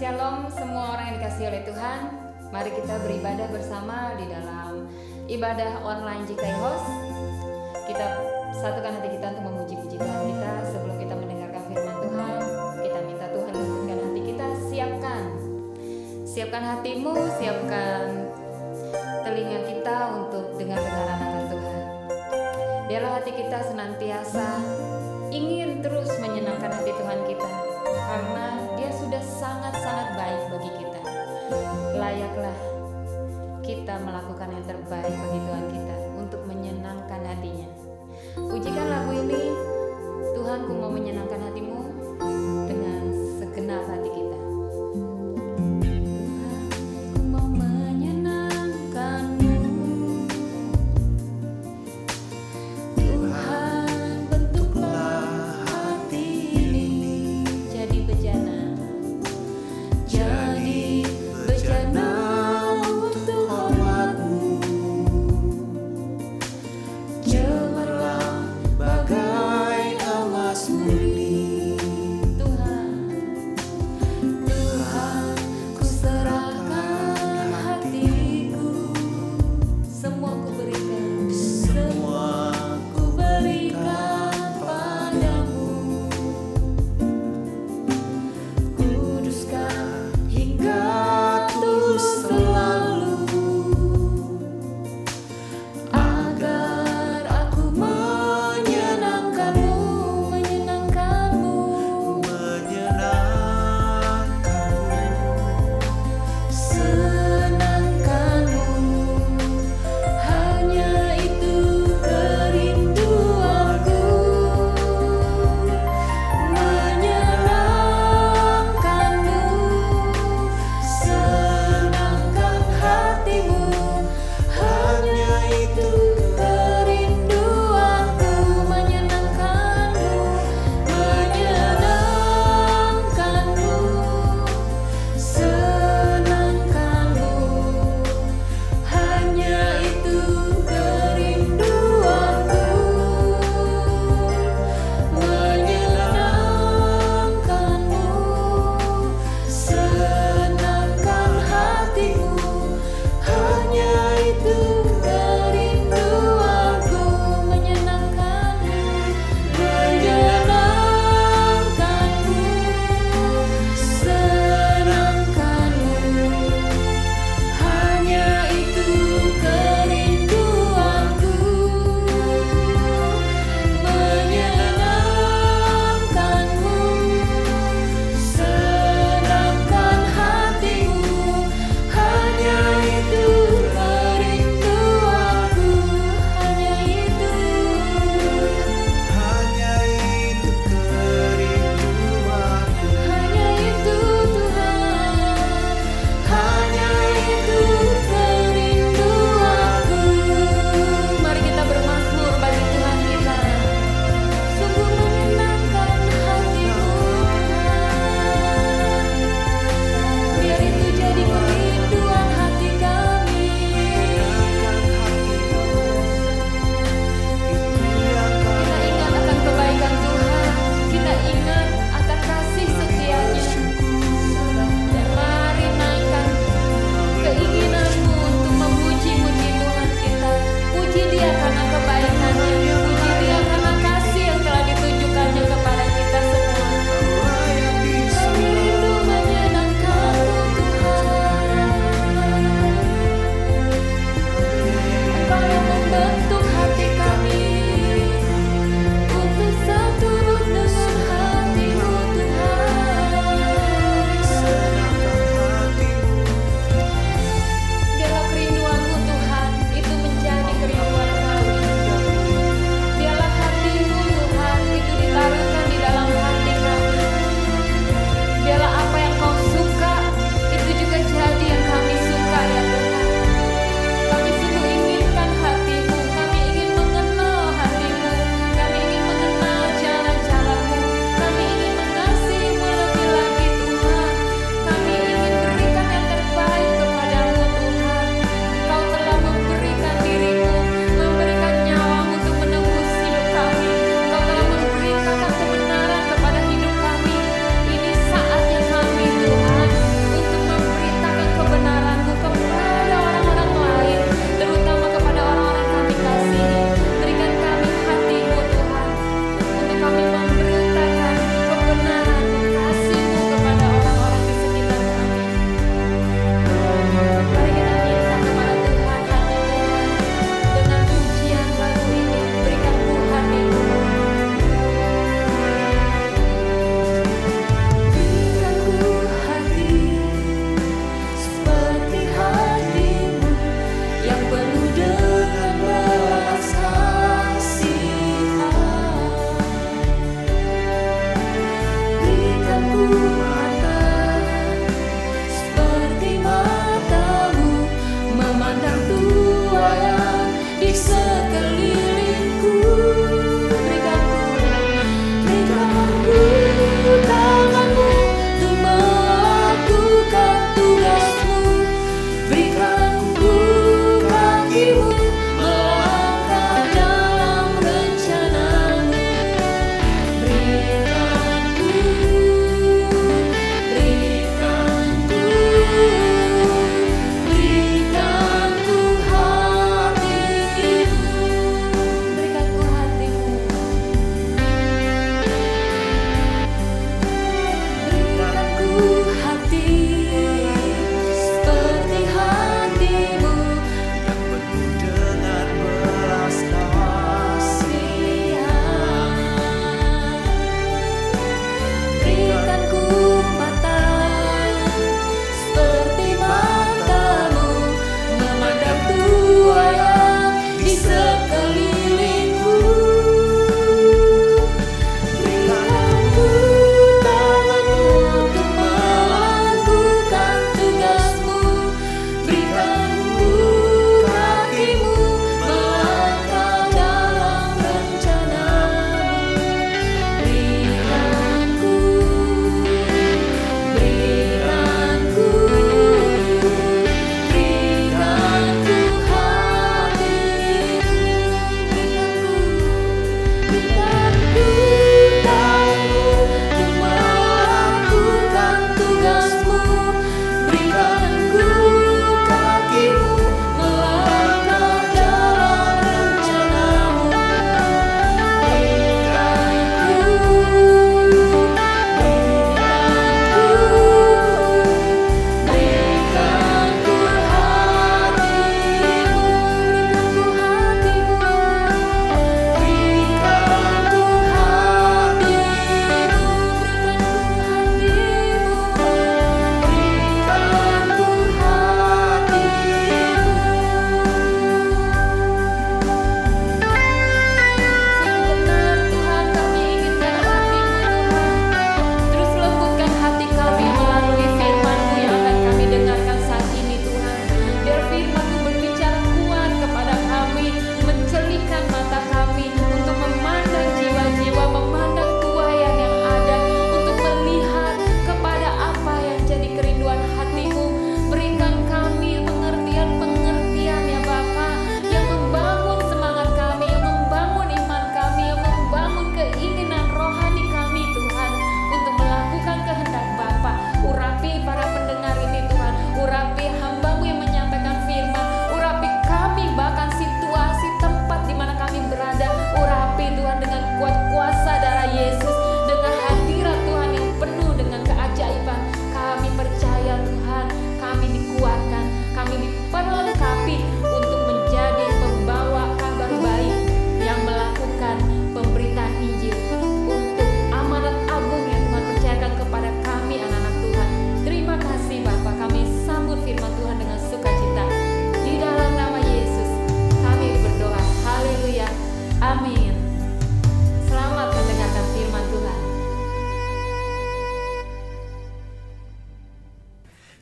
Shalom semua orang yang dikasihi oleh Tuhan. Mari kita beribadah bersama di dalam ibadah online GKI House. Kita satukan hati kita untuk memuji-puji Tuhan kita. Sebelum kita mendengarkan firman Tuhan, kita minta Tuhan lembutkan hati kita. Siapkan hatimu, siapkan telinga kita untuk dengar-dengaran akan Tuhan. Biarlah hati kita senantiasa ingin terus menyenangkan hati Tuhan kita, karena Dia sudah sangat-sangat baik bagi kita. Layaklah kita melakukan yang terbaik bagi Tuhan kita untuk menyenangkan hatinya. Pujikan lagu ini, Tuhan, ku mau menyenangkan hatimu dengan segenap hati kita.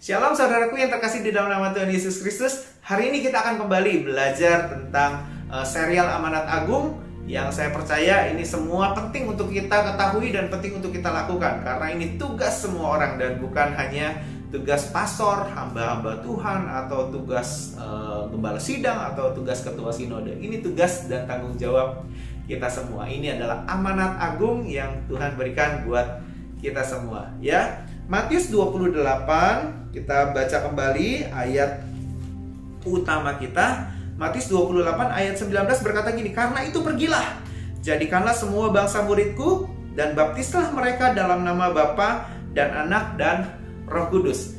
Shalom saudaraku yang terkasih di dalam nama Tuhan Yesus Kristus. Hari ini kita akan kembali belajar tentang serial Amanat Agung yang saya percaya ini semua penting untuk kita ketahui dan penting untuk kita lakukan, karena ini tugas semua orang dan bukan hanya tugas pastor, hamba-hamba Tuhan, atau tugas gembala sidang, atau tugas ketua sinode. Ini tugas dan tanggung jawab kita semua. Ini adalah amanat agung yang Tuhan berikan buat kita semua, ya. Matius 28, kita baca kembali ayat utama kita. Matius 28 ayat 19 berkata gini, "Karena itu pergilah, jadikanlah semua bangsa muridku, dan baptislah mereka dalam nama Bapa dan Anak dan Roh Kudus."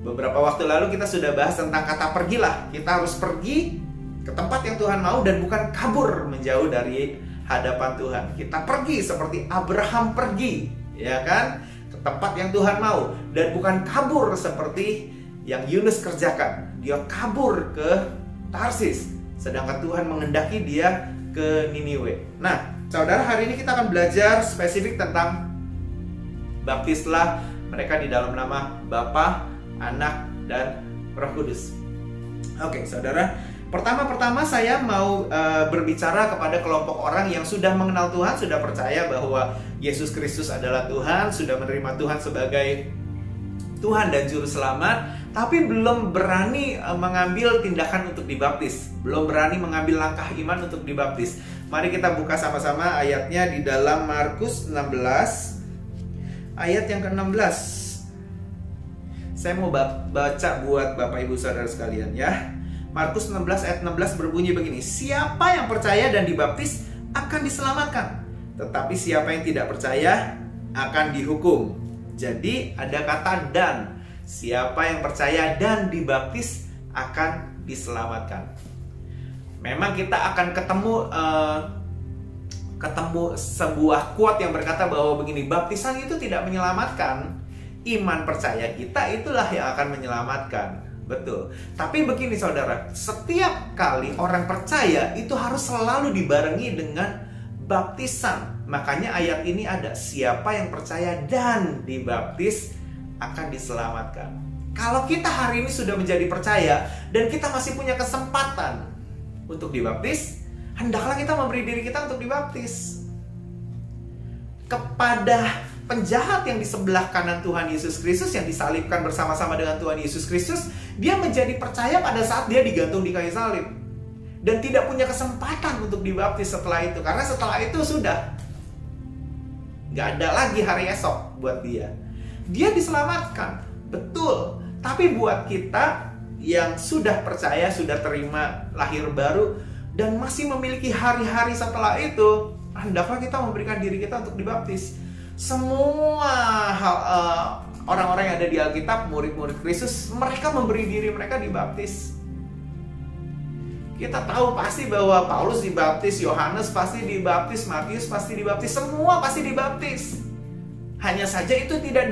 Beberapa waktu lalu kita sudah bahas tentang kata pergilah. Kita harus pergi ke tempat yang Tuhan mau dan bukan kabur menjauh dari hadapan Tuhan. Kita pergi seperti Abraham pergi, ya kan? Ke tempat yang Tuhan mau, dan bukan kabur seperti yang Yunus kerjakan. Dia kabur ke Tarsis, sedangkan Tuhan mengendaki dia ke Niniwe. Nah, saudara, hari ini kita akan belajar spesifik tentang baptislah mereka di dalam nama Bapa, Anak, dan Roh Kudus. Oke, saudara, Pertama-pertama saya mau berbicara kepada kelompok orang yang sudah mengenal Tuhan, sudah percaya bahwa Yesus Kristus adalah Tuhan, sudah menerima Tuhan sebagai Tuhan dan Juru Selamat, tapi belum berani mengambil tindakan untuk dibaptis, belum berani mengambil langkah iman untuk dibaptis. Mari kita buka sama-sama ayatnya di dalam Markus 16 ayat yang ke-16. Saya mau baca buat Bapak Ibu Saudara sekalian ya. Markus 16 ayat 16 berbunyi begini, siapa yang percaya dan dibaptis akan diselamatkan, tetapi siapa yang tidak percaya akan dihukum. Jadi ada kata dan, siapa yang percaya dan dibaptis akan diselamatkan. Memang kita akan ketemu sebuah quote yang berkata bahwa begini, baptisan itu tidak menyelamatkan, iman percaya kita itulah yang akan menyelamatkan. Betul. Tapi begini saudara, setiap kali orang percaya itu harus selalu dibarengi dengan baptisan. Makanya ayat ini ada, siapa yang percaya dan dibaptis akan diselamatkan. Kalau kita hari ini sudah menjadi percaya dan kita masih punya kesempatan untuk dibaptis, hendaklah kita memberi diri kita untuk dibaptis. Kepada penjahat yang di sebelah kanan Tuhan Yesus Kristus, yang disalibkan bersama-sama dengan Tuhan Yesus Kristus, dia menjadi percaya pada saat dia digantung di kayu salib dan tidak punya kesempatan untuk dibaptis setelah itu, karena setelah itu sudah nggak ada lagi hari esok buat dia. Dia diselamatkan, betul. Tapi buat kita yang sudah percaya, sudah terima lahir baru dan masih memiliki hari-hari setelah itu, hendaklah kita memberikan diri kita untuk dibaptis. Semua orang-orang yang ada di Alkitab, murid-murid Kristus, mereka memberi diri mereka dibaptis. Kita tahu pasti bahwa Paulus dibaptis, Yohanes pasti dibaptis, Matius pasti dibaptis, semua pasti dibaptis. Hanya saja itu tidak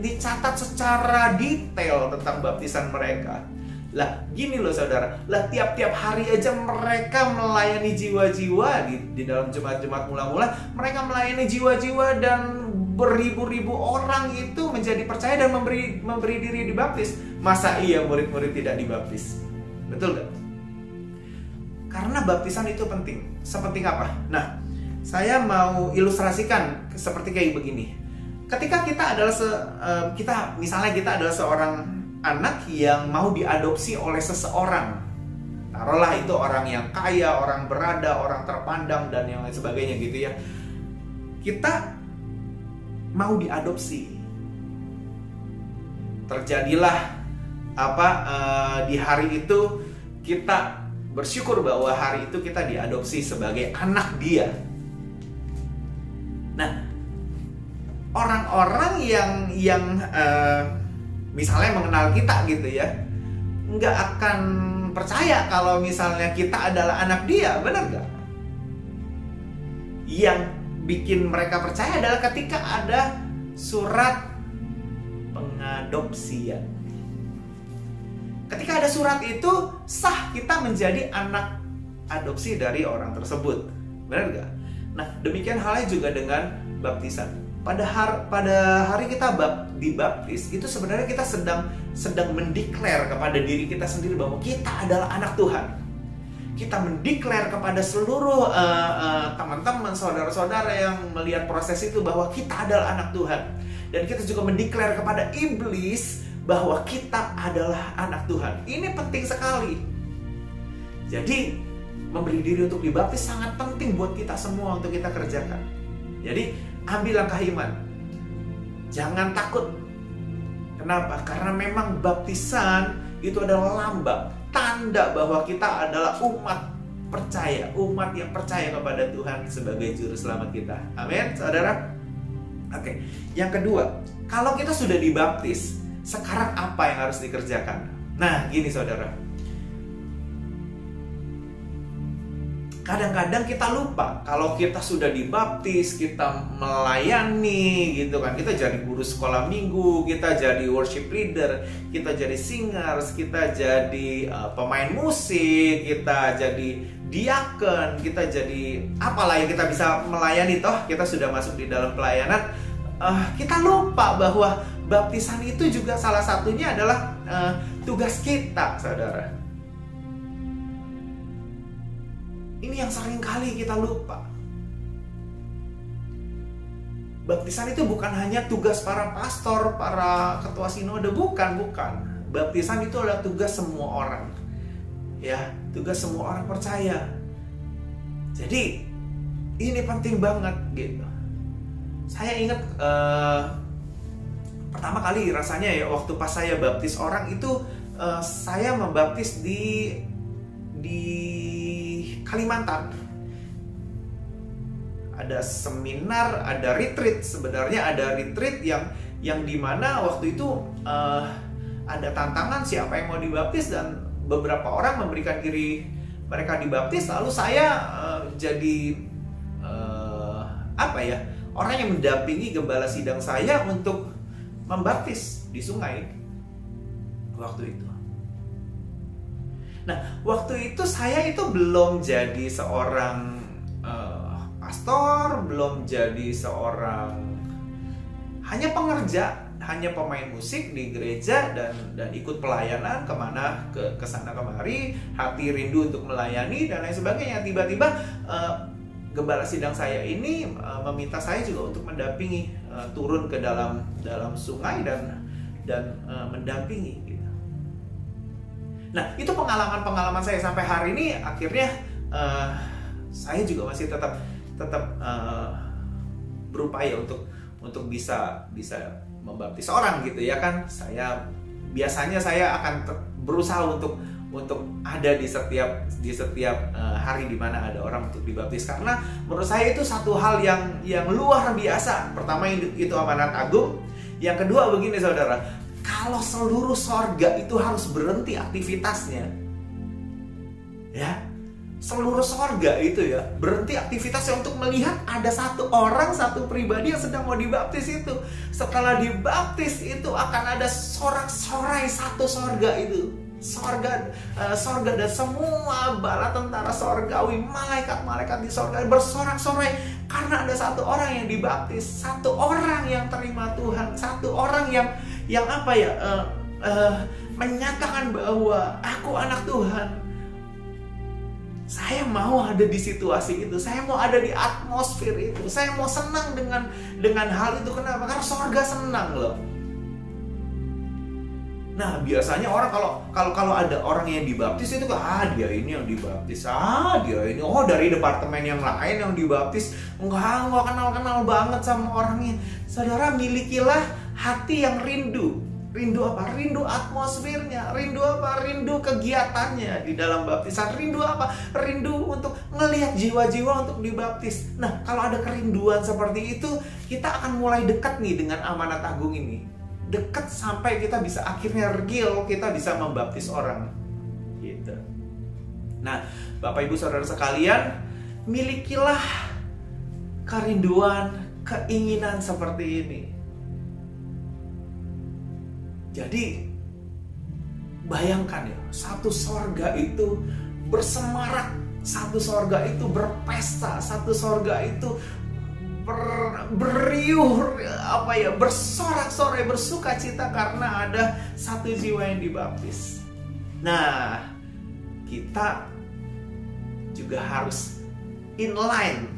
dicatat secara detail tentang baptisan mereka. Lah, gini loh saudara, lah tiap-tiap hari aja mereka melayani jiwa-jiwa di dalam Jumat-Jumat mula-mula, mereka melayani jiwa-jiwa dan beribu-ribu orang itu menjadi percaya dan memberi diri dibaptis. Masa iya murid-murid tidak dibaptis? Betul gak? Karena baptisan itu penting. Sepenting apa? Nah, saya mau ilustrasikan seperti kayak begini. Ketika kita adalah misalnya kita adalah seorang anak yang mau diadopsi oleh seseorang, taruhlah itu orang yang kaya, orang berada, orang terpandang dan yang lain sebagainya gitu ya. Kita mau diadopsi. Terjadilah di hari itu kita bersyukur bahwa hari itu kita diadopsi sebagai anak dia. Nah, orang-orang yang misalnya mengenal kita gitu ya, nggak akan percaya kalau misalnya kita adalah anak dia, benar nggak? Yang bikin mereka percaya adalah ketika ada surat pengadopsian. Ketika ada surat itu, sah kita menjadi anak adopsi dari orang tersebut, benar nggak? Nah, demikian halnya juga dengan baptisan. Pada hari kita dibaptis, itu sebenarnya kita sedang mendeklar kepada diri kita sendiri bahwa kita adalah anak Tuhan. Kita mendeklar kepada seluruh teman-teman, saudara-saudara yang melihat proses itu bahwa kita adalah anak Tuhan. Dan kita juga mendeklar kepada iblis bahwa kita adalah anak Tuhan. Ini penting sekali. Jadi memberi diri untuk dibaptis sangat penting buat kita semua untuk kita kerjakan. Jadi ambil langkah iman. Jangan takut. Kenapa? Karena memang baptisan itu adalah lambang, tanda bahwa kita adalah umat percaya, umat yang percaya kepada Tuhan sebagai juru selamat kita. Amin, saudara. Oke. Yang kedua, kalau kita sudah dibaptis, sekarang apa yang harus dikerjakan? Nah, gini saudara. Kadang-kadang kita lupa kalau kita sudah dibaptis, kita melayani gitu kan. Kita jadi guru sekolah minggu, kita jadi worship leader, kita jadi singers, kita jadi pemain musik, kita jadi diakon, kita jadi apalah yang kita bisa melayani, toh kita sudah masuk di dalam pelayanan. Kita lupa bahwa baptisan itu juga salah satunya adalah tugas kita, saudara. Ini yang sering kali kita lupa. Baptisan itu bukan hanya tugas para pastor, para ketua sinode, bukan. Baptisan itu adalah tugas semua orang. Ya, tugas semua orang percaya. Jadi ini penting banget gitu. Saya ingat pertama kali rasanya ya waktu pas saya baptis orang itu, saya membaptis di Kalimantan. Ada seminar, ada retreat. Sebenarnya ada retreat yang dimana waktu itu ada tantangan siapa yang mau dibaptis, dan beberapa orang memberikan diri mereka dibaptis. Lalu saya jadi orang yang mendampingi gembala sidang saya untuk membaptis di sungai waktu itu. Nah, waktu itu saya itu belum jadi seorang pastor, belum jadi seorang, hanya pengerja, hanya pemain musik di gereja dan ikut pelayanan kemana ke sana kemari, hati rindu untuk melayani dan lain sebagainya. Tiba-tiba gembala sidang saya ini meminta saya juga untuk mendampingi, turun ke dalam sungai dan mendampingi gitu. Nah, itu pengalaman saya sampai hari ini. Akhirnya saya juga masih tetap berupaya untuk bisa membaptis orang gitu ya kan. Biasanya saya akan berusaha untuk ada di setiap hari di mana ada orang untuk dibaptis, karena menurut saya itu satu hal yang luar biasa. Pertama itu amanat agung. Yang kedua begini saudara, kalau seluruh sorga itu harus berhenti aktivitasnya, ya, seluruh sorga itu ya berhenti aktivitasnya untuk melihat ada satu orang, satu pribadi yang sedang mau dibaptis itu. Setelah dibaptis itu akan ada sorak-sorai satu sorga itu, sorga dan semua bala tentara sorgawi, malaikat-malaikat di sorga bersorak-sorai karena ada satu orang yang dibaptis, satu orang yang terima Tuhan, satu orang yang menyatakan bahwa aku anak Tuhan. Saya mau ada di situasi itu, saya mau ada di atmosfer itu, saya mau senang dengan hal itu. Kenapa? Karena sorga senang loh. Nah, biasanya orang kalau ada orang yang dibaptis itu dia ini yang dibaptis, dia ini dari departemen yang lain yang dibaptis, enggak kenal banget sama orangnya. Saudara, milikilah hati yang rindu. Rindu apa? Rindu atmosfernya. Rindu apa? Rindu kegiatannya di dalam baptisan. Rindu apa? Rindu untuk ngelihat jiwa-jiwa untuk dibaptis. Nah, kalau ada kerinduan seperti itu, kita akan mulai dekat nih dengan amanat agung ini. Dekat sampai kita bisa akhirnya real, kita bisa membaptis orang. Gitu. Nah, Bapak Ibu Saudara sekalian, milikilah kerinduan, keinginan seperti ini. Jadi bayangkan ya, satu sorga itu bersemarak, satu sorga itu berpesta, satu sorga itu beriuh bersorak-sorai, bersuka cita karena ada satu jiwa yang dibaptis. Nah, kita juga harus inline,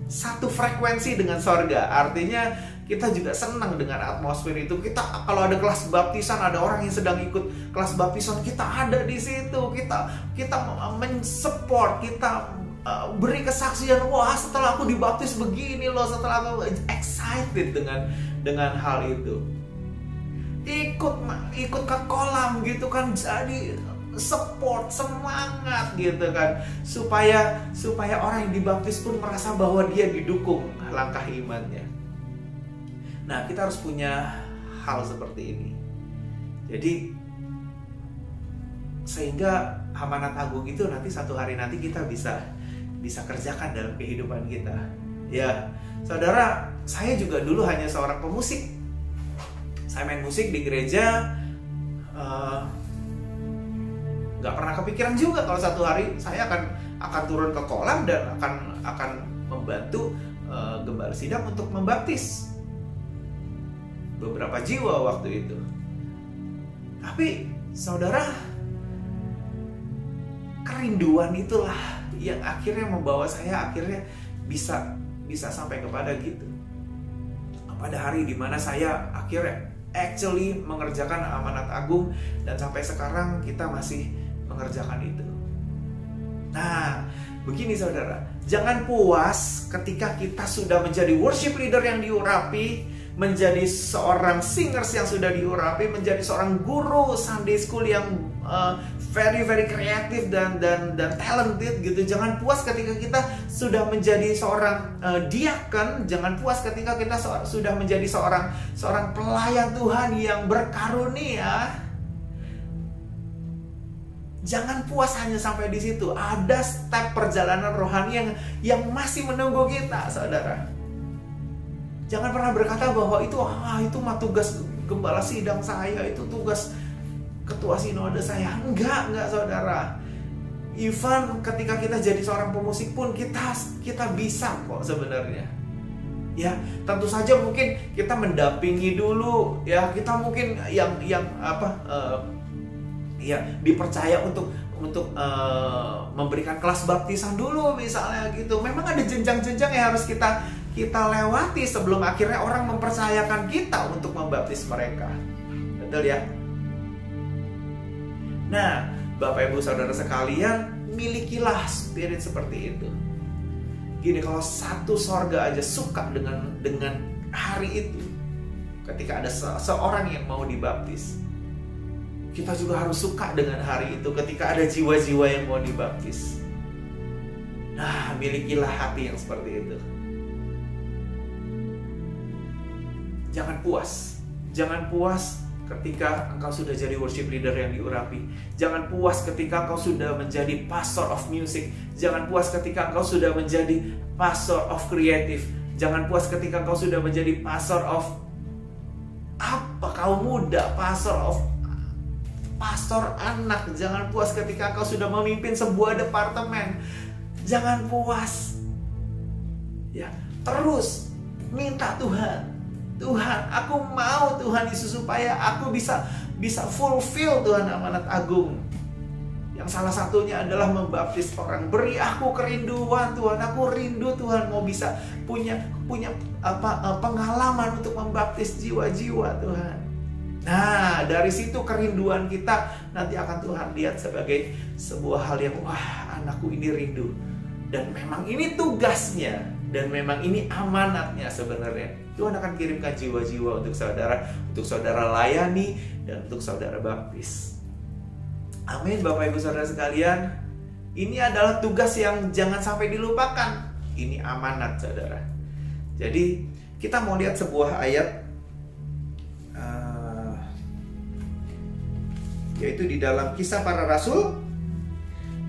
satu frekuensi dengan sorga. Artinya kita juga senang dengan atmosfer itu. Kita kalau ada kelas baptisan, ada orang yang sedang ikut kelas baptisan, kita ada di situ. Kita mensupport, kita beri kesaksian. Wah, setelah aku dibaptis begini loh, setelah aku excited dengan hal itu. Ikut ke kolam gitu kan, jadi support, semangat gitu kan, supaya orang yang dibaptis pun merasa bahwa dia didukung langkah imannya. Nah, kita harus punya hal seperti ini. Jadi sehingga amanat agung itu nanti satu hari nanti kita bisa kerjakan dalam kehidupan kita. Ya, saudara, saya juga dulu hanya seorang pemusik. Saya main musik di gereja, nggak pernah kepikiran juga kalau satu hari saya akan turun ke kolam dan akan membantu gembala sidang untuk membaptis beberapa jiwa waktu itu. Tapi saudara, kerinduan itulah yang akhirnya membawa saya akhirnya bisa sampai kepada gitu. Pada hari dimana saya akhirnya actually mengerjakan amanat agung, dan sampai sekarang kita masih mengerjakan itu. Nah, begini saudara, jangan puas ketika kita sudah menjadi worship leader yang diurapi, menjadi seorang singers yang sudah diurapi, menjadi seorang guru Sunday school yang very kreatif dan talented gitu. Jangan puas ketika kita sudah menjadi seorang diakon, jangan puas ketika kita sudah menjadi seorang pelayan Tuhan yang berkarunia. Jangan puas hanya sampai di situ. Ada step perjalanan rohani yang masih menunggu kita, saudara. Jangan pernah berkata bahwa itu mah tugas gembala sidang saya, itu tugas ketua sinode saya. Enggak saudara. Even ketika kita jadi seorang pemusik pun kita bisa kok sebenarnya. Ya, tentu saja mungkin kita mendampingi dulu, ya kita mungkin yang dipercaya untuk memberikan kelas baptisan dulu misalnya gitu. Memang ada jenjang-jenjang yang harus kita lewati sebelum akhirnya orang mempercayakan kita untuk membaptis mereka. Betul ya? Nah, Bapak Ibu Saudara sekalian, milikilah spirit seperti itu. Gini, kalau satu sorga aja suka dengan hari itu, ketika ada seorang yang mau dibaptis, kita juga harus suka dengan hari itu ketika ada jiwa-jiwa yang mau dibaptis. Nah, milikilah hati yang seperti itu. Jangan puas ketika engkau sudah jadi worship leader yang diurapi. Jangan puas ketika engkau sudah menjadi pastor of music. Jangan puas ketika engkau sudah menjadi pastor of creative. Jangan puas ketika engkau sudah menjadi pastor of kaum muda, pastor anak. Jangan puas ketika engkau sudah memimpin sebuah departemen. Jangan puas. Ya, terus minta Tuhan, aku mau Tuhan Yesus supaya aku bisa fulfill Tuhan amanat agung. Yang salah satunya adalah membaptis orang. Beri aku kerinduan Tuhan. Aku rindu Tuhan mau bisa punya pengalaman untuk membaptis jiwa-jiwa Tuhan. Nah, dari situ kerinduan kita nanti akan Tuhan lihat sebagai sebuah hal yang anakku ini rindu. Dan memang ini tugasnya, dan memang ini amanatnya sebenarnya. Tuhan akan kirimkan jiwa-jiwa untuk saudara layani, dan untuk saudara baptis. Amin, Bapak Ibu Saudara sekalian. Ini adalah tugas yang jangan sampai dilupakan. Ini amanat, saudara. Jadi kita mau lihat sebuah ayat, yaitu di dalam Kisah Para Rasul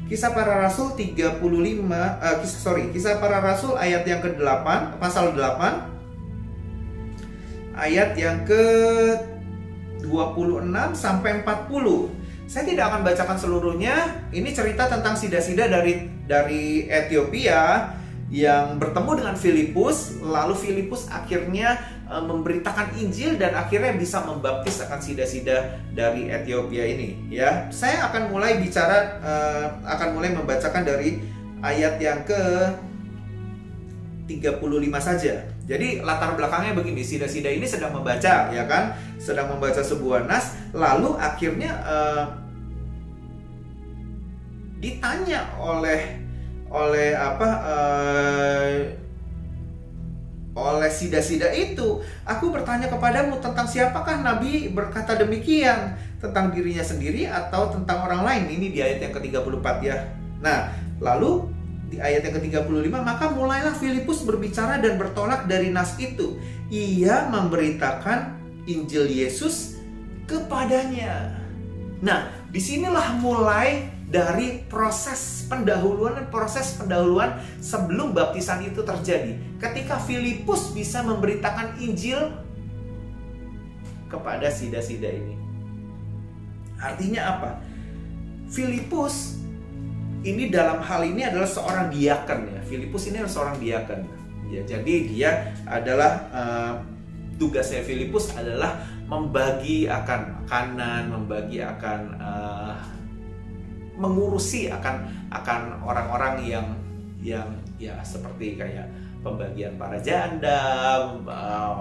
35, Kisah Para Rasul ayat yang ke-8, pasal 8, ayat yang ke-26 sampai 40. Saya tidak akan bacakan seluruhnya. Ini cerita tentang sida-sida dari Ethiopia yang bertemu dengan Filipus. Lalu Filipus akhirnya memberitakan Injil dan akhirnya bisa membaptis akan sida-sida dari Ethiopia ini. Ya, saya akan mulai membacakan dari ayat yang ke-35 saja. Jadi latar belakangnya begini, sida-sida ini sedang membaca, ya kan? Sedang membaca sebuah nas, lalu akhirnya ditanya oleh sida-sida itu, aku bertanya kepadamu tentang siapakah Nabi berkata demikian, tentang dirinya sendiri atau tentang orang lain? Ini di ayat yang ke-34 ya. Nah, lalu di ayat yang ke-35, maka mulailah Filipus berbicara dan bertolak dari nas itu. Ia memberitakan Injil Yesus kepadanya. Nah, disinilah mulai dari proses pendahuluan sebelum baptisan itu terjadi. Ketika Filipus bisa memberitakan Injil kepada sida-sida ini. Artinya apa? Filipus ini dalam hal ini adalah seorang diakon ya. Filipus ini adalah seorang diakon. Ya, jadi dia adalah tugasnya Filipus adalah membagi akan makanan, membagi akan mengurusi akan orang-orang yang ya seperti kayak pembagian para janda,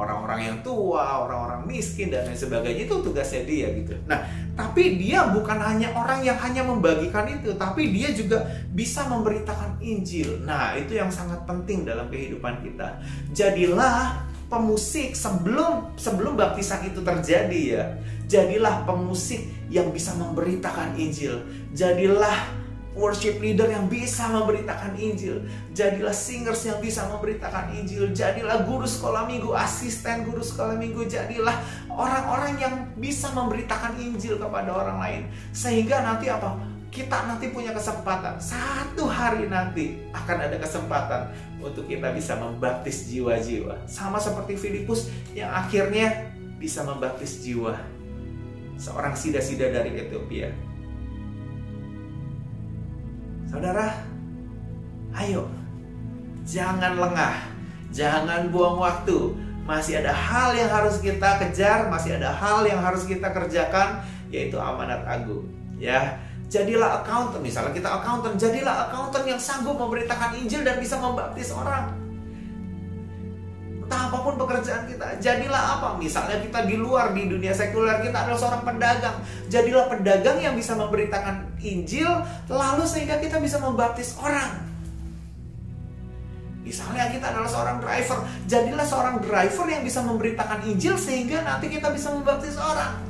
orang-orang yang tua, orang-orang miskin dan lain sebagainya. Itu tugasnya dia gitu. Nah, tapi dia bukan hanya orang yang hanya membagikan itu, tapi dia juga bisa memberitakan Injil. Nah, itu yang sangat penting dalam kehidupan kita. Jadilah pemusik sebelum baptisan itu terjadi ya. Jadilah pemusik yang bisa memberitakan Injil. Jadilah worship leader yang bisa memberitakan Injil. Jadilah singers yang bisa memberitakan Injil. Jadilah guru sekolah minggu, asisten guru sekolah minggu. Jadilah orang-orang yang bisa memberitakan Injil kepada orang lain. Sehingga nanti apa? Kita nanti punya kesempatan. Satu hari nanti akan ada kesempatan untuk kita bisa membaptis jiwa-jiwa. Sama seperti Filipus yang akhirnya bisa membaptis jiwa seorang sida-sida dari Ethiopia. Saudara, ayo, jangan lengah, jangan buang waktu. Masih ada hal yang harus kita kejar, masih ada hal yang harus kita kerjakan, yaitu amanat agung. Ya, jadilah accountant, misalnya kita accountant, jadilah accountant yang sanggup memberitakan Injil dan bisa membaptis orang. Entah apapun pekerjaan kita, jadilah apa? Misalnya kita di luar, di dunia sekuler, kita adalah seorang pedagang. Jadilah pedagang yang bisa memberitakan Injil, lalu sehingga kita bisa membaptis orang. Misalnya kita adalah seorang driver, jadilah seorang driver yang bisa memberitakan Injil sehingga nanti kita bisa membaptis orang.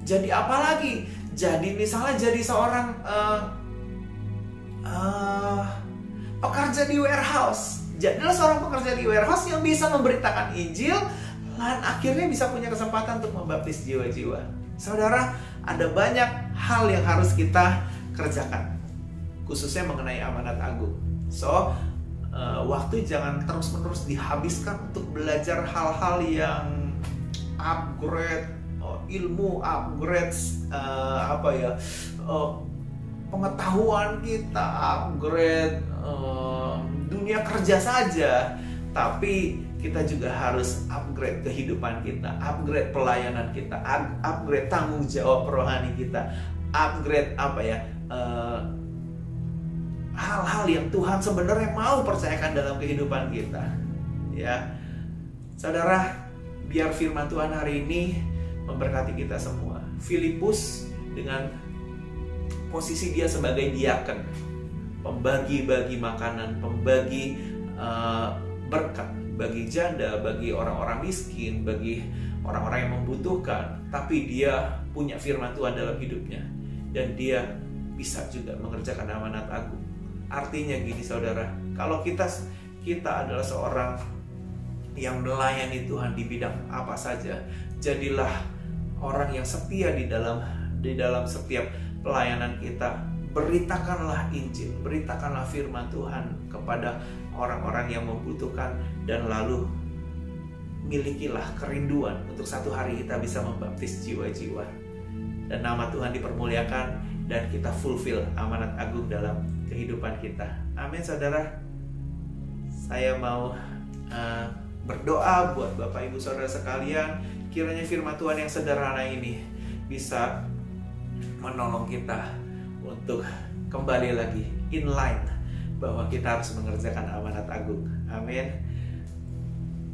Jadi apa lagi? Jadi misalnya jadi seorang pekerja di warehouse. Jadilah seorang pekerja di warehouse yang bisa memberitakan Injil dan akhirnya bisa punya kesempatan untuk membaptis jiwa-jiwa. Saudara, ada banyak hal yang harus kita kerjakan, khususnya mengenai amanat agung. So, waktu jangan terus-menerus dihabiskan untuk belajar hal-hal yang upgrade ilmu, upgrade pengetahuan kita, upgrade dunia kerja saja, tapi kita juga harus upgrade kehidupan kita, upgrade pelayanan kita, upgrade tanggung jawab rohani kita, upgrade hal-hal yang Tuhan sebenarnya mau percayakan dalam kehidupan kita. Ya, saudara, biar firman Tuhan hari ini memberkati kita semua. Filipus dengan posisi dia sebagai diaken, pembagi-bagi makanan, pembagi berkat bagi janda, bagi orang-orang miskin, bagi orang-orang yang membutuhkan. Tapi dia punya firman Tuhan dalam hidupnya, dan dia bisa juga mengerjakan amanat agung. Artinya gini saudara, kalau kita adalah seorang yang melayani Tuhan di bidang apa saja, jadilah orang yang setia di dalam setiap pelayanan kita. Beritakanlah Injil, beritakanlah firman Tuhan kepada orang-orang yang membutuhkan, dan lalu milikilah kerinduan untuk satu hari kita bisa membaptis jiwa-jiwa, dan nama Tuhan dipermuliakan, dan kita fulfill amanat agung dalam kehidupan kita. Amin saudara. Saya mau berdoa buat Bapak Ibu Saudara sekalian, kiranya firman Tuhan yang sederhana ini bisa menolong kita untuk kembali lagi in line, bahwa kita harus mengerjakan amanat agung. Amin.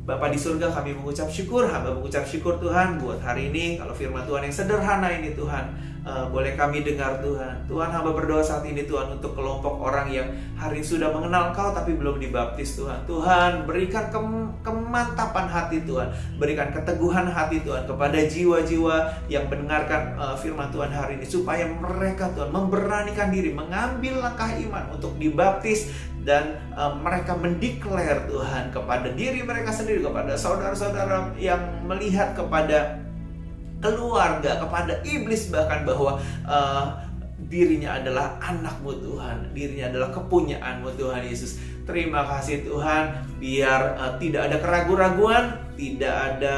Bapa di surga, kami mengucap syukur, hamba mengucap syukur Tuhan buat hari ini. Kalau firman Tuhan yang sederhana ini Tuhan, boleh kami dengar Tuhan. Tuhan, hamba berdoa saat ini Tuhan untuk kelompok orang yang hari ini sudah mengenal Kau tapi belum dibaptis Tuhan. Tuhan, berikan kemantapan hati Tuhan, berikan keteguhan hati Tuhan kepada jiwa-jiwa yang mendengarkan firman Tuhan hari ini, supaya mereka Tuhan memberanikan diri, mengambil langkah iman untuk dibaptis, dan mereka mendeklar Tuhan kepada diri mereka sendiri, kepada saudara-saudara yang melihat, kepada keluarga, kepada iblis bahkan, bahwa dirinya adalah anak-Mu Tuhan, dirinya adalah kepunyaan-Mu Tuhan Yesus. Terima kasih Tuhan, biar tidak ada keraguan-raguan, tidak ada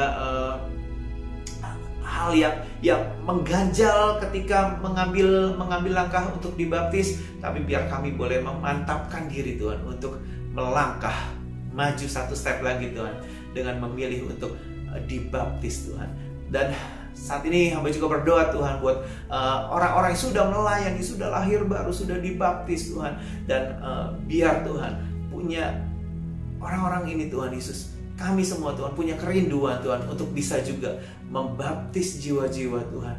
hal yang mengganjal ketika mengambil langkah untuk dibaptis, tapi biar kami boleh memantapkan diri Tuhan untuk melangkah maju satu step lagi Tuhan, dengan memilih untuk dibaptis Tuhan. Dan Saat ini hamba juga berdoa Tuhan buat orang-orang yang sudah melayani, sudah lahir baru, sudah dibaptis Tuhan. Dan biar Tuhan punya orang-orang ini Tuhan Yesus, kami semua Tuhan punya kerinduan Tuhan untuk bisa juga membaptis jiwa-jiwa Tuhan.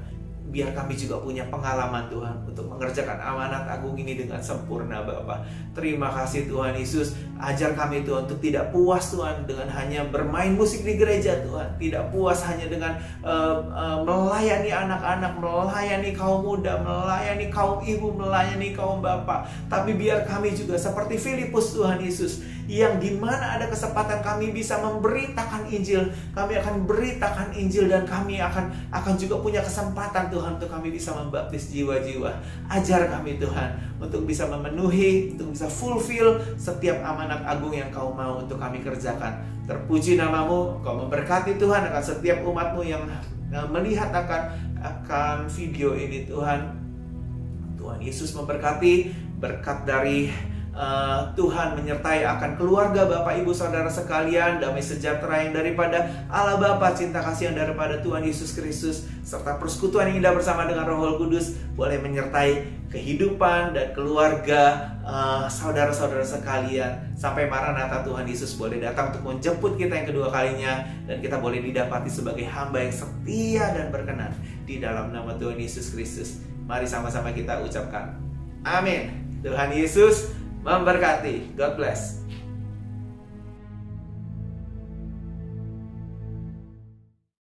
Biar kami juga punya pengalaman Tuhan untuk mengerjakan amanat agung ini dengan sempurna Bapa. Terima kasih Tuhan Yesus. Ajar kami Tuhan untuk tidak puas Tuhan dengan hanya bermain musik di gereja Tuhan. Tidak puas hanya dengan melayani anak-anak, melayani kaum muda, melayani kaum ibu, melayani kaum bapak. Tapi biar kami juga seperti Filipus Tuhan Yesus, yang dimana ada kesempatan kami bisa memberitakan Injil, kami akan beritakan Injil, dan kami akan juga punya kesempatan Tuhan untuk kami bisa membaptis jiwa-jiwa. Ajar kami Tuhan untuk bisa memenuhi, untuk bisa fulfill setiap amanat agung yang Kau mau untuk kami kerjakan. Terpuji namamu, Kau memberkati Tuhan akan setiap umatmu yang melihat akan video ini Tuhan. Tuhan Yesus memberkati, berkat dari Tuhan menyertai akan keluarga Bapak Ibu Saudara sekalian. Damai sejahtera yang daripada Allah Bapa, cinta kasih yang daripada Tuhan Yesus Kristus, serta persekutuan yang indah bersama dengan Roh Kudus boleh menyertai kehidupan dan keluarga saudara-saudara sekalian sampai Maranatha Tuhan Yesus boleh datang untuk menjemput kita yang kedua kalinya, dan kita boleh didapati sebagai hamba yang setia dan berkenan di dalam nama Tuhan Yesus Kristus. Mari sama-sama kita ucapkan amin. Tuhan Yesus memberkati. God bless.